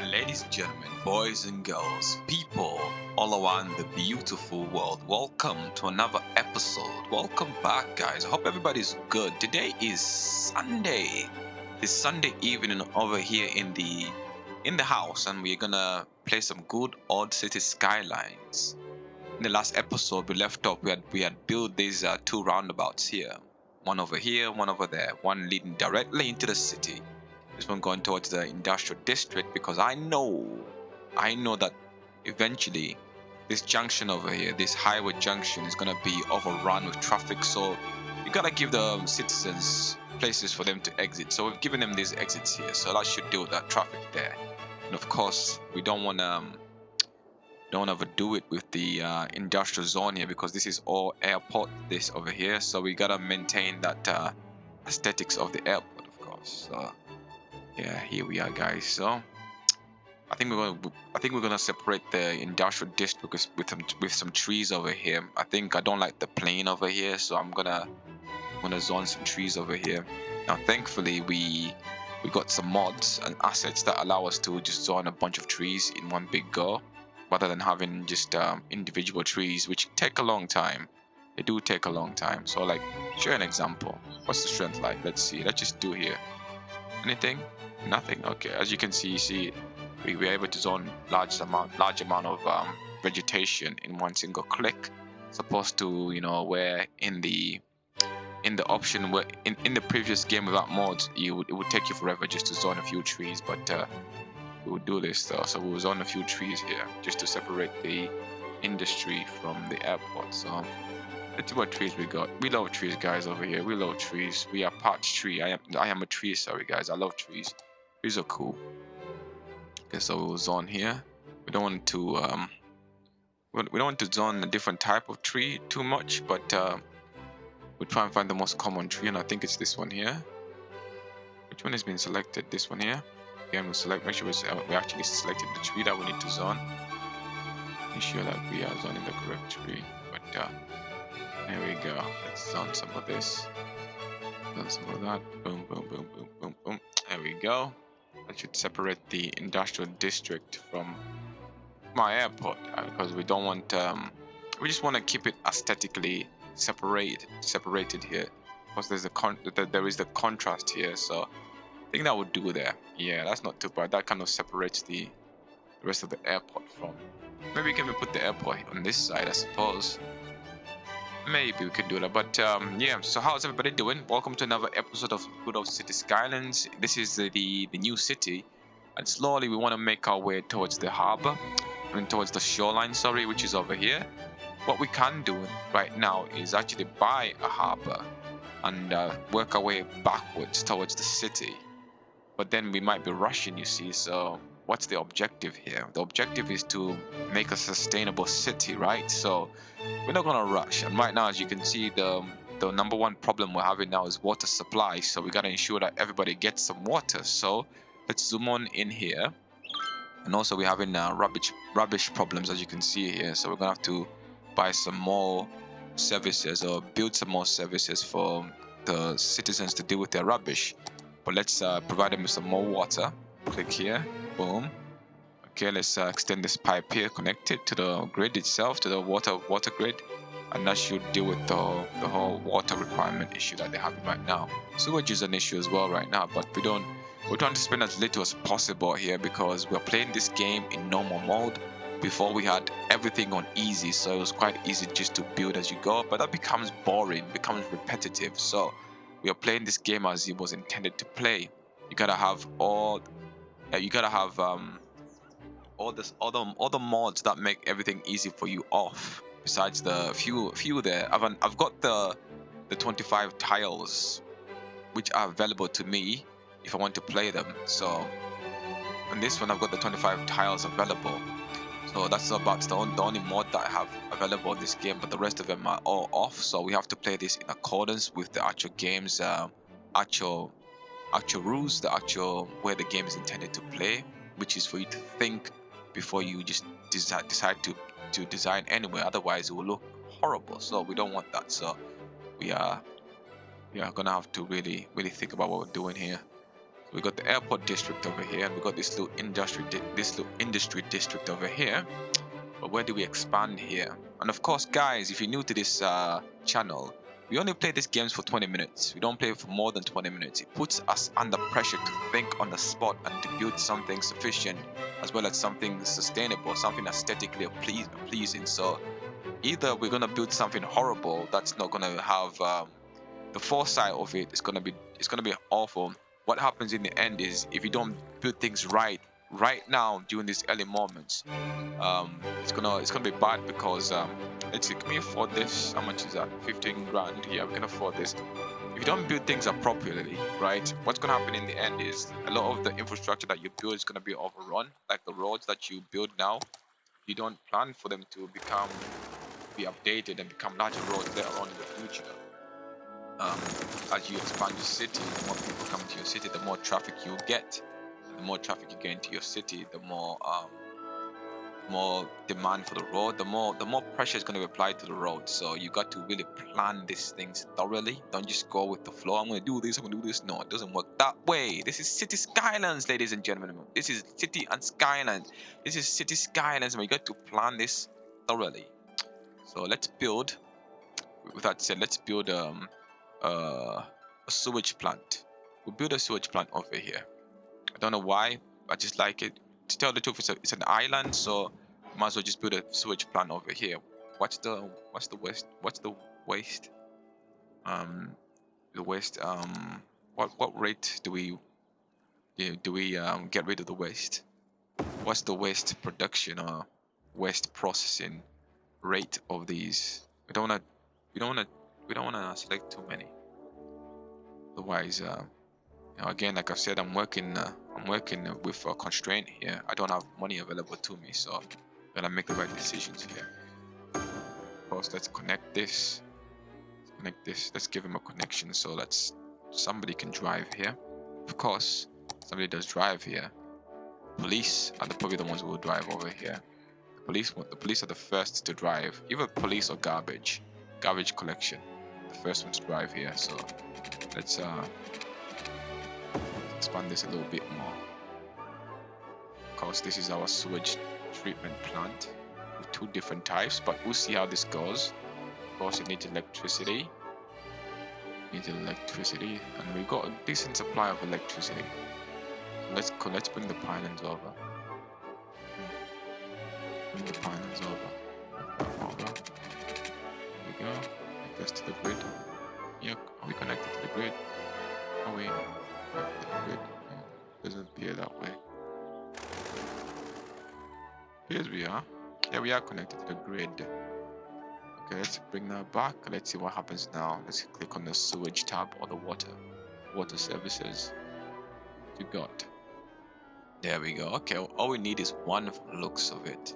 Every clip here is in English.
Alright, ladies and gentlemen, boys and girls, people all around the beautiful world, welcome to another episode. Welcome back, guys. I hope everybody's good. Today is Sunday. It's Sunday evening over here in the house, and we're gonna play some good old city skylines. In the last episode, we left off. We had built these two roundabouts here, one over here, one over there, one leading directly into the city. This one going towards the industrial district, because I know that eventually this junction over here, this highway junction, is gonna be overrun with traffic. So you gotta give the citizens places for them to exit. So we've given them these exits here, so that should deal with that traffic there. And of course, we don't wanna overdo it with the industrial zone here, because this is all airport, this over here. So we gotta maintain that aesthetics of the airport, of course. So yeah, here we are, guys. So I think we're gonna separate the industrial district with some trees over here. I don't like the plain over here, so I'm gonna zone some trees over here. Now thankfully we got some mods and assets that allow us to just zone a bunch of trees in one big go, rather than having just individual trees, which take a long time. They do take a long time. So like, show an example. What's the strength like? Let's see. Let's just do here. Anything? Nothing. Okay, as you can see we were able to zone large amount of vegetation in one single click, as opposed to, you know, where in the option where in the previous game without mods it would take you forever just to zone a few trees. But we would do this though, so we'll zone a few trees here just to separate the industry from the airport. So let's see what trees we got. We love trees, guys, over here. We love trees. We are part tree. I am a tree, sorry guys. I love trees. Trees are cool. Okay, so we'll zone here. We don't want to zone a different type of tree too much, but we'll try and find the most common tree, and I think it's this one here. Which one has been selected? This one here. Again, we'll select, make sure we actually selected the tree that we need to zone. Make sure that we are zoning the correct tree. But there we go. Let's zone some of this. Zone some of that. Boom, boom, boom, boom, boom, boom. There we go. That should separate the industrial district from my airport, because we don't want we just want to keep it aesthetically separated here, because there is the contrast here. So I think that would do there. Yeah, that's not too bad. That kind of separates the rest of the airport from. Maybe we can even put the airport on this side, I suppose. Maybe we could do that. But yeah, so how's everybody doing? Welcome to another episode of Good Old City Skylines. This is the new city, and slowly we want to make our way towards the harbor, towards the shoreline, sorry, which is over here. What we can do right now is actually buy a harbor and work our way backwards towards the city. But then we might be rushing, you see. So what's the objective here? The objective is to make a sustainable city, right? So we're not gonna rush. And right now, as you can see, the number one problem we're having now is water supply. So we gotta ensure that everybody gets some water. So let's zoom on in here. And also we're having rubbish problems, as you can see here. So we're gonna have to buy some more services, or build some more services for the citizens to deal with their rubbish. But let's provide them with some more water. Click here. Boom. Okay, let's extend this pipe here, connect it to the grid itself, to the water grid, and that should deal with the whole water requirement issue that they're having right now. Sewage is an issue as well right now, but we're trying to spend as little as possible here, because we're playing this game in normal mode. Before we had everything on easy, so it was quite easy just to build as you go, but that becomes boring, becomes repetitive. So we are playing this game as it was intended to play. You gotta have all the mods that make everything easy for you off. Besides the few there, I've got the 25 tiles, which are available to me if I want to play them. So on this one, I've got the 25 tiles available. So that's about the only mod that I have available in this game, but the rest of them are all off. So we have to play this in accordance with the actual game's actual rules, the actual where the game is intended to play, which is for you to think before you just decide to design anywhere. Otherwise it will look horrible. So we don't want that. So we are gonna have to really think about what we're doing here. We got the airport district over here, and we got this little industry district over here. But where do we expand here? And of course, guys, if you're new to this channel, we only play these games for 20 minutes. We don't play for more than 20 minutes. It puts us under pressure to think on the spot and to build something sufficient, as well as something sustainable, something aesthetically pleasing. So either we're gonna build something horrible that's not gonna have the foresight of it. It's gonna be awful. What happens in the end is, if you don't build things right now during these early moments, it's gonna be bad, because let's see, can we afford this? How much is that? 15 grand. Yeah, we can afford this. If you don't build things appropriately, right, what's gonna happen in the end is a lot of the infrastructure that you build is gonna be overrun. Like the roads that you build now, you don't plan for them to be updated and become larger roads later on in the future. As you expand your city, the more people come to your city, the more traffic you get. The more traffic you get into your city, the more demand for the road, the more pressure is going to be applied to the road. So you got to really plan these things thoroughly. Don't just go with the flow. I'm going to do this, I'm going to do this. No, it doesn't work that way. This is City Skylines, ladies and gentlemen. This is City and Skylines. This is City Skylines, and we got to plan this thoroughly. So let's build. With that said, let's build a sewage plant. We'll build a sewage plant over here. I don't know why, I just like it. To tell the truth, it's an island, so might as well just build a sewage plant over here. What's the waste? What rate do we get rid of the waste? What's the waste production or waste processing rate of these? We don't wanna select too many. Otherwise, again, like I've said, I'm working with a constraint here. I don't have money available to me, so I'm gonna make the right decisions here. Of course, let's connect this. Let's give him a connection so that somebody can drive here. Of course, somebody does drive here. Police are probably the ones who will drive over here. The police are the first to drive. Either police or garbage collection. The first ones to drive here. So let's expand this a little bit more. Of course, this is our sewage treatment plant with 2 different types, but we'll see how this goes. Of course, it needs electricity. And we've got a decent supply of electricity. So let's bring the pylons over. There we go. Connect this to the grid. Yep. Are we connected to the grid? Are we connected to the grid? Doesn't appear that way. Here we are. Yeah, we are connected to the grid. Okay, let's bring that back. Let's see what happens now. Let's click on the sewage tab or the water services. What you got? There we go. Okay, all we need is one from the looks of it.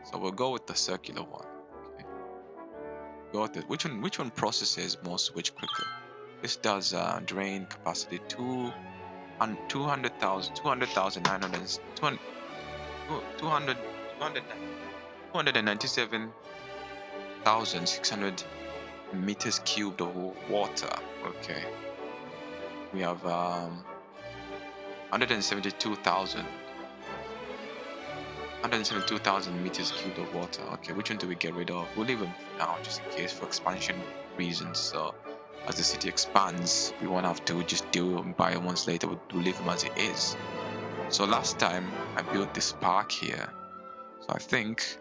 So we'll go with the circular one. Okay. Go with it. Which one processes more sewage quicker? This does drain capacity 297,600 meters cubed of water. Okay. We have 172,000 meters cubed of water. Okay, which one do we get rid of? We'll leave them for now, just in case, for expansion reasons. So as the city expands, we won't have to just deal and buy it once later. We'll leave them as it is. So last time I built this park here, so I think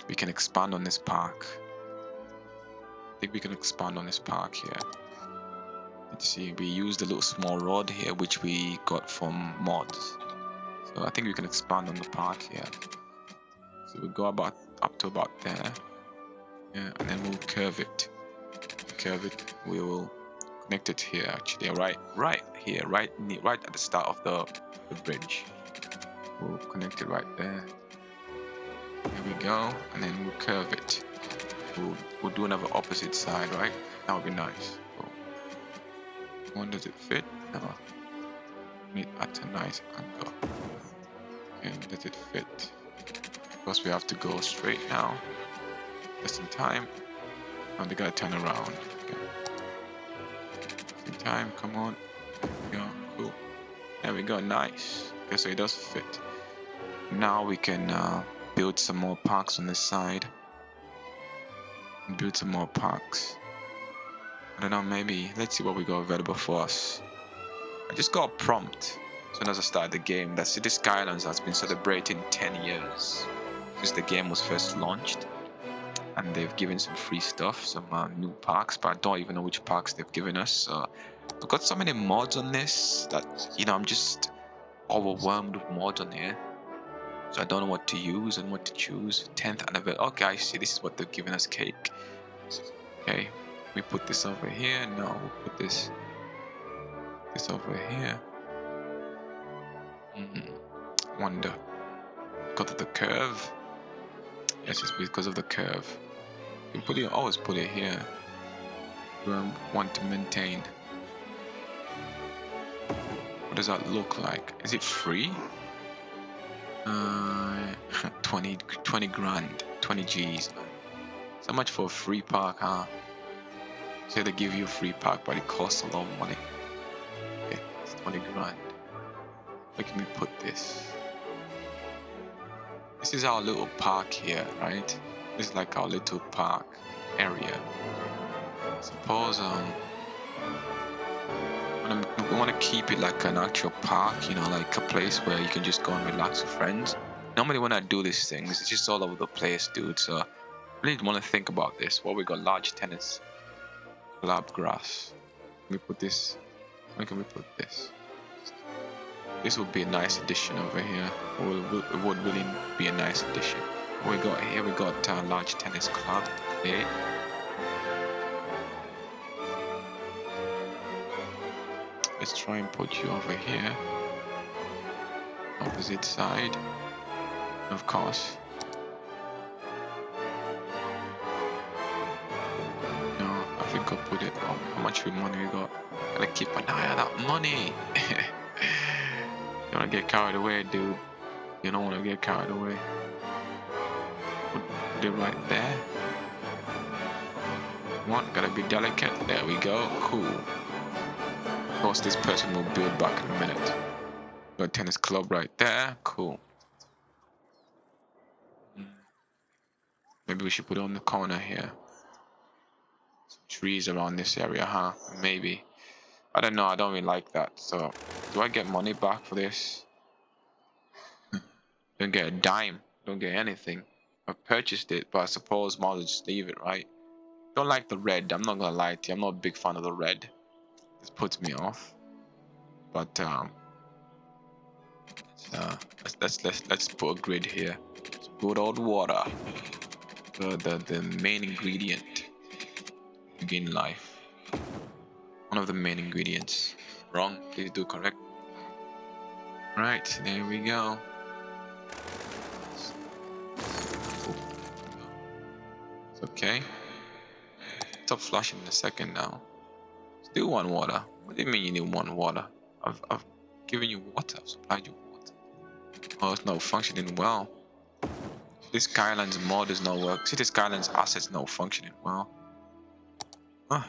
we can expand on this park. Here. Let's see, we used a little small road here, which we got from mods. So I think we can expand on the park here. So we'll go up to about there. Yeah, and then we'll curve it. We will connect it here, actually, right here, right at the start of the bridge. We'll connect it right there. There we go, and then we'll curve it. We'll do another opposite side, right? That would be nice. Cool. Does it fit? No. Meet at a nice angle. And does it fit? Of course, we have to go straight now. Just in time. And they gotta turn around. Okay. Just in time, come on. There we go. Cool. There we go, nice. Okay, so it does fit. Now we can build some more parks on this side. Build some more parks. I don't know, maybe let's see what we got available for us. I just got a prompt as soon as I started the game that City Skylines has been celebrating 10 years since the game was first launched, and they've given some free stuff, some new parks, but I don't even know which parks they've given us. So we've got so many mods on this that, you know, I'm just overwhelmed with mods on here. So I don't know what to use and what to choose. 10th anniversary. Okay, I see. This is what they've given us, cake. Okay, we put this over here. No, we'll put this over here. Wonder. Because of the curve. Yes, it's because of the curve. You put it. Always put it here. We want to maintain. What does that look like? Is it free? 20 grand, 20 G's. So much for a free park, huh? Say they give you a free park, but it costs a lot of money. Okay, it's 20 grand. Where can we put this? This is our little park here, right? This is like our little park area. Suppose we want to keep it like an actual park, you know, like a place where you can just go and relax with friends. Normally when I do these things, it's just all over the place, dude. So I really want to think about this. Well, we got large tennis, lab grass. Can we put this? Where can we put this? This would be a nice addition over here. It would really be a nice addition. What we got here, we got a large tennis club. Okay. Let's try and put you over here. Opposite side. Of course. No, I think I'll put it on. How much money we got? Gotta keep an eye on that money. You wanna get carried away, dude. You don't wanna get carried away. Put it right there. One, gotta be delicate. There we go. Cool. Of course, this person will build back in a minute. Got a tennis club right there. Cool. Maybe we should put it on the corner here. Some trees around this area, huh? Maybe. I don't know. I don't really like that. So, do I get money back for this? Don't get a dime. Don't get anything. I purchased it, but I suppose might as well just leave it, right? Don't like the red. I'm not gonna lie to you. I'm not a big fan of the red. This puts me off. But let's put a grid here. Let's put out water. The main ingredient to begin life. One of the main ingredients. Wrong. Please do correct. Right, there we go. It's okay. Stop flushing in a second now. Still want water. What do you mean you need one water? I've given you water. I've supplied you water. Oh, it's not functioning well. This Skylines mod is not working. See, this Skylines assets not functioning well. Oh,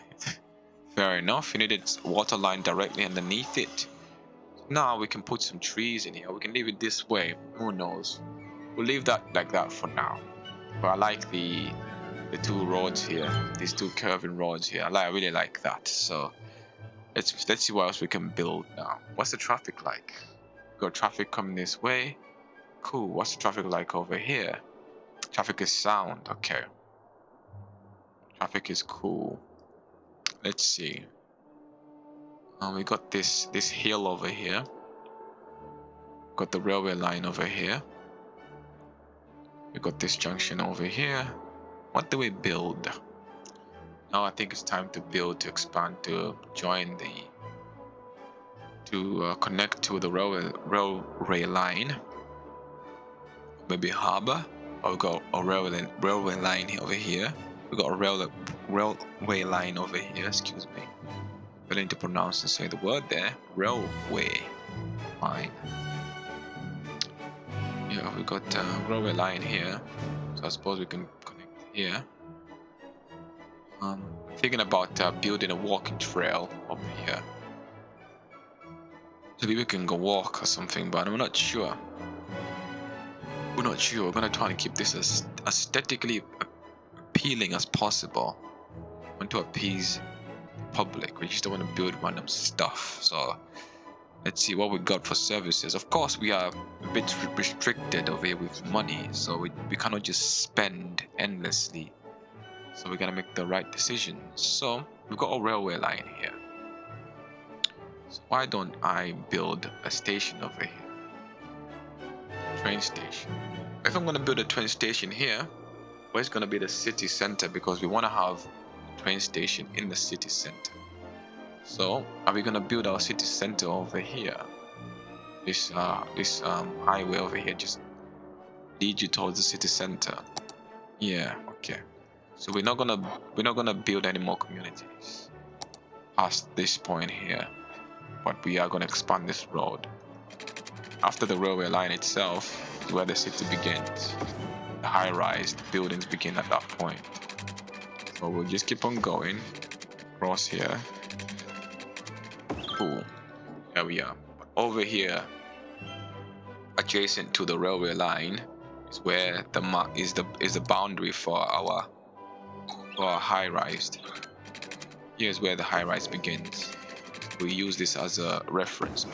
fair enough. You needed water line directly underneath it. Now we can put some trees in here. We can leave it this way. Who knows? We'll leave that like that for now. But I like the two roads here. These two curving roads here. I really like that. So let's see what else we can build now. What's the traffic like? Got traffic coming this way. Cool. What's the traffic like over here? Traffic is sound. Okay. Traffic is cool. Let's see. We got this hill over here. Got the railway line over here. We got this junction over here. What do we build? Now I think it's time to build, to expand, to join to connect to the railway line. Maybe harbor. Or we got a railway line over here. We got a railway line over here. Excuse me. Failing to pronounce and say the word there. Railway line. Yeah, we got a railway line here. So I suppose we can connect here. Thinking about building a walking trail up here. maybe we can go walk or something, but I'm not sure. We're not sure. We're gonna try and keep this as aesthetically appealing as possible. We want to appease the public. We just don't want to build random stuff. So let's see what we got for services. Of course, we are a bit restricted over here with money, so we cannot just spend endlessly. So we gotta make the right decisions. So we've got a railway line here. So why don't I build a station over here? Train station. If I'm gonna build a train station here, where's gonna be the city center? Because we want to have a train station in the city center. So are we gonna build our city center over here? This highway over here just lead you towards the city center. Yeah, okay. So we're not gonna build any more communities past this point here, but we are gonna expand this road. After the railway line itself is where the city begins. The high-rise buildings begin at that point. So we'll just keep on going across here. Cool. There we are. But over here, adjacent to the railway line, is where the boundary for our high-rise. Here's where the high-rise begins. We use this as a reference.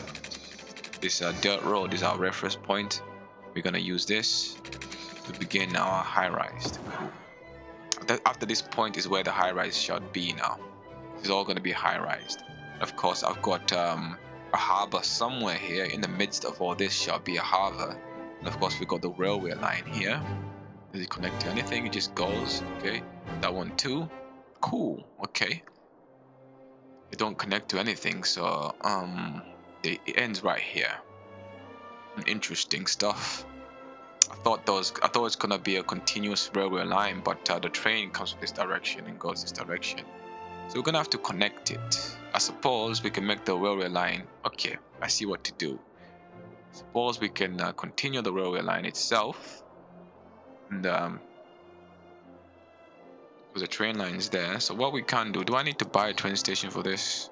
This dirt road is our reference point. We're gonna use this to begin our high-rise. After this point is where the high-rise should be now. This is all gonna be high-rise. Of course, I've got a harbor somewhere here in the midst of all this. Shall be a harbor, and of course we got the railway line here. Does it connect to anything? It just goes. Okay, that one too. Cool. Okay. It don't connect to anything, so it ends right here. Interesting stuff. I thought it was gonna be a continuous railway line, but the train comes from this direction and goes this direction. So we're gonna have to connect it. I suppose we can make the railway line. Okay, I see what to do. Suppose we can continue the railway line itself, and because the train line is there. So what we can do I need to buy a train station for this?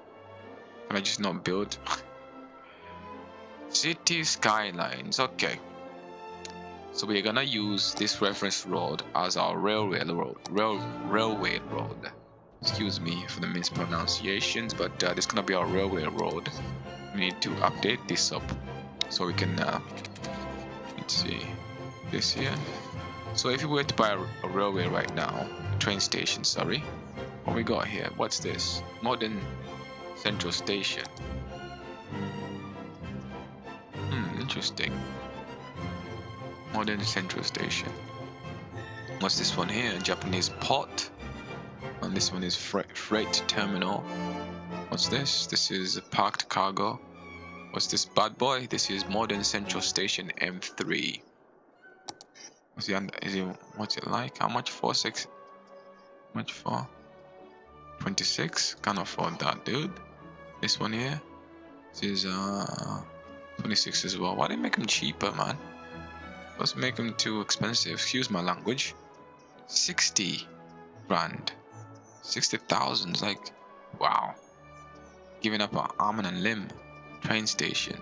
Can I just not build? City Skylines. Okay. So we're gonna use this reference road as our railway road. Excuse me for the mispronunciations, but this is gonna be our railway road. We need to update this up so we can let's see this here. So if you were to buy a railway right now, a train station, sorry, what we got here? What's this? Modern Central Station. Interesting. Modern Central Station. What's this one here? Japanese port. And this one is freight terminal. What's this? This is parked cargo. What's this bad boy? This is Modern Central Station M3. What's it like? How much for? How much for? 26? Can't afford that, dude. This one here. This is 26 as well. Why did they make them cheaper, man? Let's make them too expensive. Excuse my language. 60 grand. 60,000. Like, wow. Giving up an arm and a limb. Train station.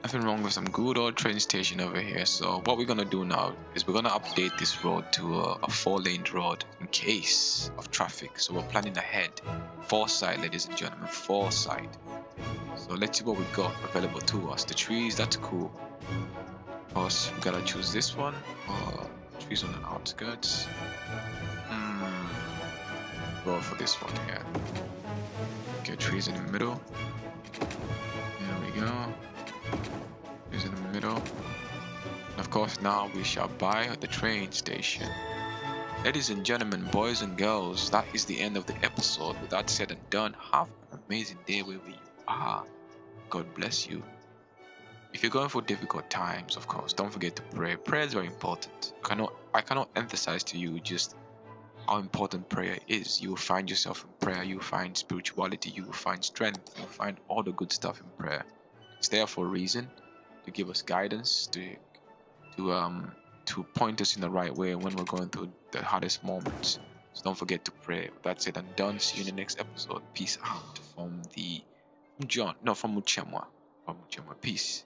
Nothing wrong with some good old train station over here. So what we're gonna do now is we're gonna update this road to a 4-lane road in case of traffic. So we're planning ahead. Foresight, ladies and gentlemen. Foresight. So let's see what we got available to us. The trees, that's cool. Of course, we gotta choose this one. Trees on the outskirts. Go for this one here. Okay, trees in the middle. There we go. Trees in the middle. And of course, now we shall buy the train station. Ladies and gentlemen, boys and girls, that is the end of the episode. With that said and done, have an amazing day wherever you are. God bless you. If you're going through difficult times, of course, don't forget to pray. Prayer is very important. I cannot emphasize to you just how important prayer is. You will find yourself in prayer. You will find spirituality. You will find strength. You will find all the good stuff in prayer. It's there for a reason, to give us guidance, to point us in the right way when we're going through the hardest moments. So don't forget to pray. That's it. I'm done. See you in the next episode. Peace out from Muchemwa. I'll meet you on my peace.